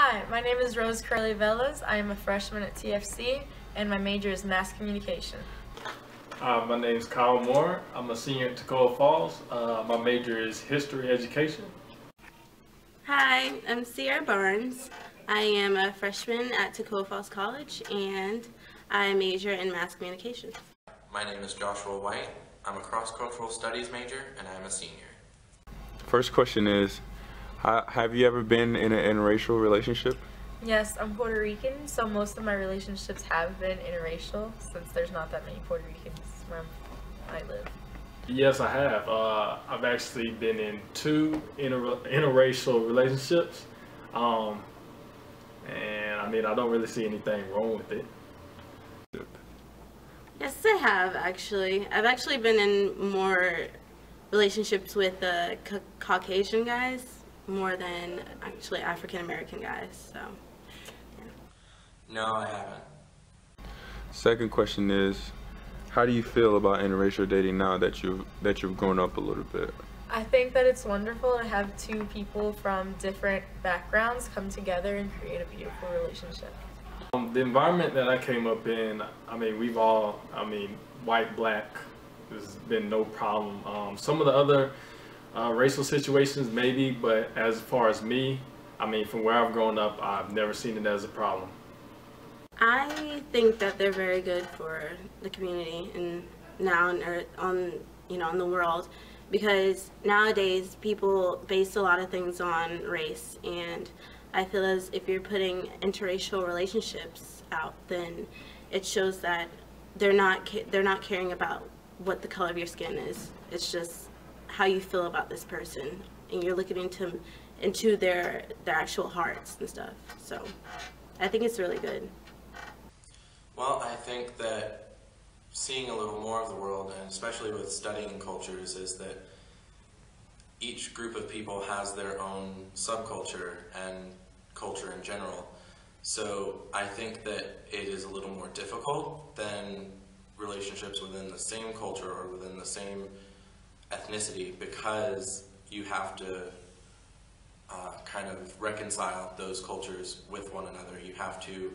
Hi, my name is Rose Curley Velas. I am a freshman at TFC, and my major is mass communication. My name is Kyle Moore. I'm a senior at Tacoma Falls. My major is history education. Hi, I'm Sierra Barnes. I am a freshman at Tacoma Falls College, and I major in mass communication. My name is Joshua White. I'm a cross-cultural studies major, and I'm a senior. First question is, have you ever been in an interracial relationship? Yes, I'm Puerto Rican, so most of my relationships have been interracial since there's not that many Puerto Ricans where I live. Yes, I have. I've actually been in two interracial relationships. And I mean, I don't really see anything wrong with it. Yes, I have actually. I've actually been in more relationships with Caucasian guys more than actually African American guys. So, yeah. No, I haven't. Second question is, how do you feel about interracial dating now that you've grown up a little bit? I think that it's wonderful to have two people from different backgrounds come together and create a beautiful relationship. The environment that I came up in, I mean, white, black, there's been no problem. Some of the other racial situations maybe, but as far as me, I mean, from where I've grown up, I've never seen it as a problem. I think that they're very good for the community and now on in the world, because nowadays people base a lot of things on race, and I feel as if you're putting interracial relationships out, then it shows that they're not caring about what the color of your skin is. It's just how you feel about this person, and you're looking into their actual hearts and stuff. So I think it's really good. Well, I think that seeing a little more of the world, and especially with studying cultures, is that each group of people has their own subculture and culture in general. So I think that it is a little more difficult than relationships within the same culture or within the same ethnicity, because you have to kind of reconcile those cultures with one another. You have to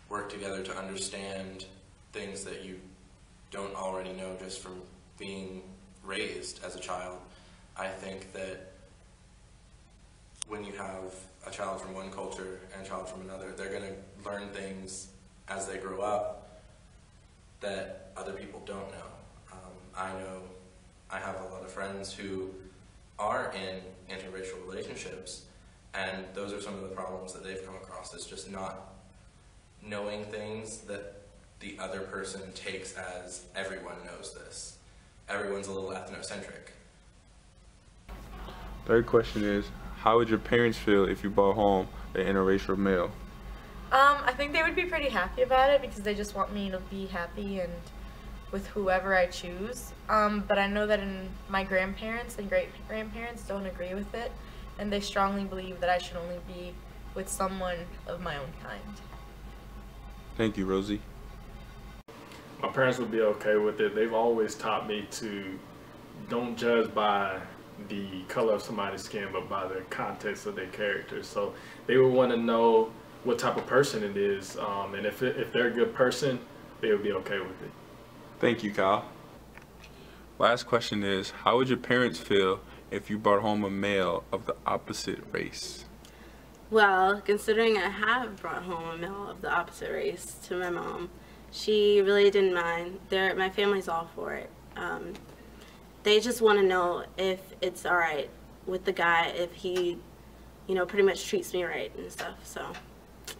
work together to understand things that you don't already know just from being raised as a child. I think that when you have a child from one culture and a child from another, they're going to learn things as they grow up that other people don't know. I know I have a lot of friends who are in interracial relationships, and those are some of the problems that they've come across, is just not knowing things that the other person takes as everyone knows this. Everyone's a little ethnocentric. Third question is, how would your parents feel if you brought home an interracial male? I think they would be pretty happy about it because they just want me to be happy and with whoever I choose. But I know that my grandparents and great-grandparents don't agree with it, and they strongly believe that I should only be with someone of my own kind. Thank you, Rosie. My parents would be okay with it. They've always taught me to don't judge by the color of somebody's skin, but by the context of their character. So they would want to know what type of person it is, and if they're a good person, they would be okay with it. Thank you, Kyle. Last question is, how would your parents feel if you brought home a male of the opposite race? Well, considering I have brought home a male of the opposite race to my mom, she really didn't mind. My family's all for it. They just want to know if it's all right with the guy, if he, pretty much treats me right and stuff. So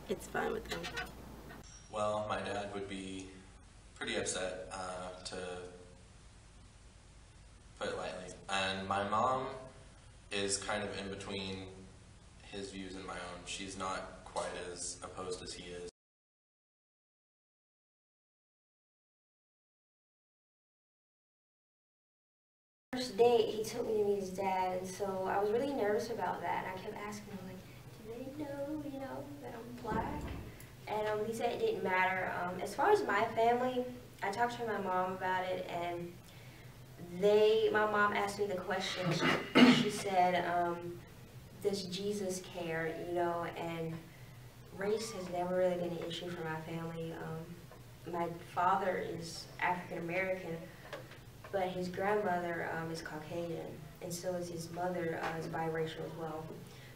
it's fine with them. Well, my dad would be pretty upset, to put it lightly. And my mom is kind of in between his views and my own. She's not quite as opposed as he is. First date, he took me to meet his dad, and so I was really nervous about that. And I kept asking him, like, do they know, that I'm black? And he said it didn't matter. As far as my family, I talked to my mom about it, and my mom asked me the question. She said, does Jesus care, and race has never really been an issue for my family. My father is African American, but his grandmother is Caucasian, and so is his mother is biracial as well.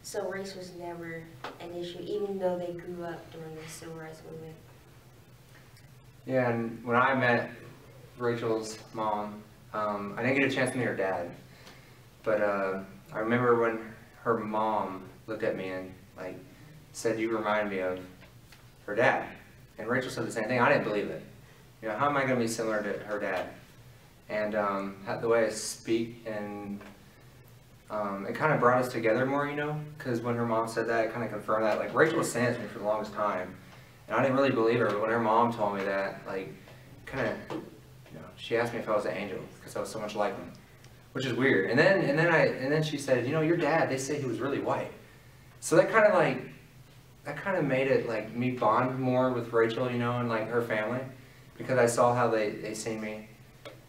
So race was never an issue, even though they grew up during the civil rights movement. Yeah, and when I met Rachel's mom, I didn't get a chance to meet her dad, but I remember when her mom looked at me and like said, "You remind me of her dad." And Rachel said the same thing. I didn't believe it. You know, how am I going to be similar to her dad? And the way I speak, and it kind of brought us together more, you know, because when her mom said that, it kind of confirmed that. Like, Rachel was saying it to me for the longest time, and I didn't really believe her, but when her mom told me that, like, kind of, you know, she asked me if I was an angel, because I was so much like him, which is weird. And then she said, "You know, your dad, they say he was really white." So that kind of made it, like, me bond more with Rachel, you know, and, like, her family, because I saw how they seen me,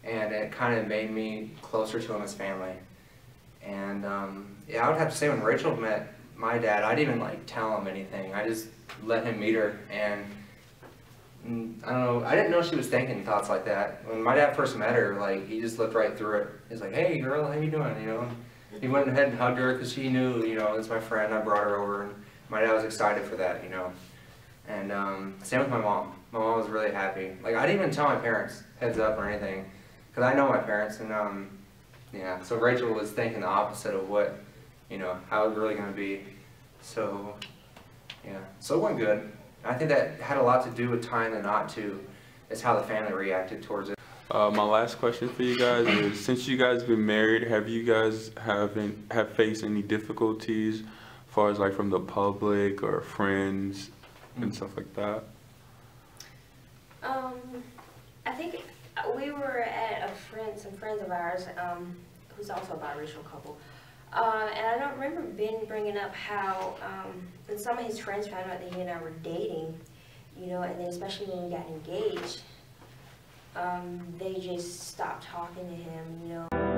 and it kind of made me closer to them as family. And, yeah, I would have to say when Rachel met my dad, I didn't even, like, tell him anything. I just let him meet her, and I don't know, I didn't know she was thinking thoughts like that. When my dad first met her, like, he just looked right through it. He's like, "Hey, girl, how you doing?" You know, he went ahead and hugged her because he knew, you know, it's my friend, I brought her over, and my dad was excited for that, you know. And same with my mom. My mom was really happy. Like, I didn't even tell my parents heads up or anything, because I know my parents, and yeah. So Rachel was thinking the opposite of what, you know, how it was really going to be. So, yeah. So it went good. I think that had a lot to do with tying the knot too, is how the family reacted towards it. My last question for you guys is, since you guys have been married, have you guys have faced any difficulties as far as like from the public or friends and stuff like that? I think we were at some friends of ours, who's also a biracial couple, and I don't remember Ben bringing up how when some of his friends found out that he and I were dating, you know, and then especially when we got engaged, they just stopped talking to him, you know.